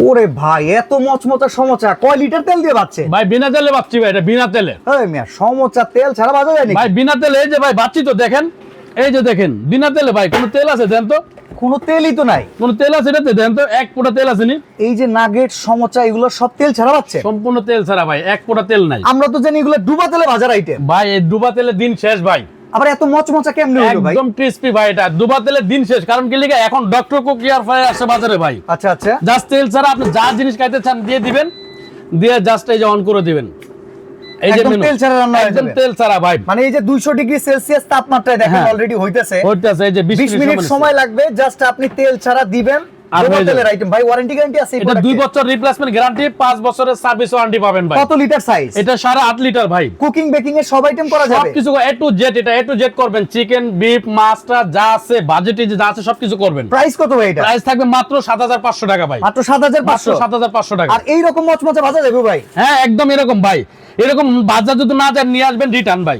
ওরে ভাই এত মচমচা সমোচা কয় লিটার তেল দিয়ে বাচ্ছে? ভাই বিনা তেলে ভাবছি ভাই, এটা বিনা তেলে। এই মিয়া সমোচা তেল ছাড়া বাজা যায় নাকি? ভাই বিনা তেলে, এই যে ভাই ভাবছি তো দেখেন, এই যে দেখেন বিনা তেলে ভাই। কোনো তেল আছে দেন তো, কোনো তেলই তো নাই। কোনো তেল আছে এটাতে দেন তো, এক ফোঁটা তেল আছে নি? এই যে নাগেট সমোচা এগুলো সব তেল ছাড়া বাচ্ছে? সম্পূর্ণ তেল ছাড়া ভাই, এক ফোঁটা তেল নাই। আমরা তো জানি এগুলো ডুবা তেলে ভাজার আইটেম। ভাই এই ডুবা তেলের দিন শেষ ভাই। আবার এত মচমচা কেমনে হলো ভাই? একদম ক্রিস্পি ভাই, এটা ডুবা তেলের দিন শেষ। কারণ কি লিগা, এখন ডক্টর কুক এয়ার ফ্রায়ার আসছে বাজারে ভাই। আচ্ছা আচ্ছা, জাস্ট তেল ছাড়া আপনি যা জিনিস খাইতে চান দিয়ে দিবেন, দিয়ে জাস্ট এই যে অন করে দিবেন। এই যে একদম মেনু, তেল ছাড়া রান্না হয়ে একদম যাবে। তেল ছাড়া ভাই। মানে এই যে 200 ডিগ্রি সেলসিয়াস তাপমাত্রায় দেখেন হ্যাঁ। অলরেডি হইতেছে। হইতাছে এই যে 20 20 মিনিট সময় লাগবে, জাস্ট আপনি তেল ছাড়া দিবেন। আর ডুবা হয়ে যাবে। তেলের আইটেম ভাই, ওয়ারেন্টি গ্যারান্টি আছে এই এটা 2 প্রোডাক্টে? বছর রিপ্লেসমেন্ট গ্যারান্টি, 5 বছরের সার্ভিস ওয়ারেন্টি পাবেন ভাই। কত লিটার সাইজ? এটা 8.5 লিটার ভাই। কুকিং বেকিং এর সব আইটেম করা যাবে? সবকিছু A to Z, এটা A to Z করবেন। চিকেন, বিফ, মাছটা যা আছে বাজেটে যা আছে সবকিছু করবেন। প্রাইস কত ভাই এটা? প্রাইস থাকবে মাত্র 7500 টাকা ভাই। মাত্র 7500? 7500 টাকা। আর এই রকম মচমচা ভাজা যাবে ভাই? হ্যাঁ একদম এরকম ভাই, এরকম বাজার যদি না যান নিয়ে আসবেন রিটার্ন ভাই।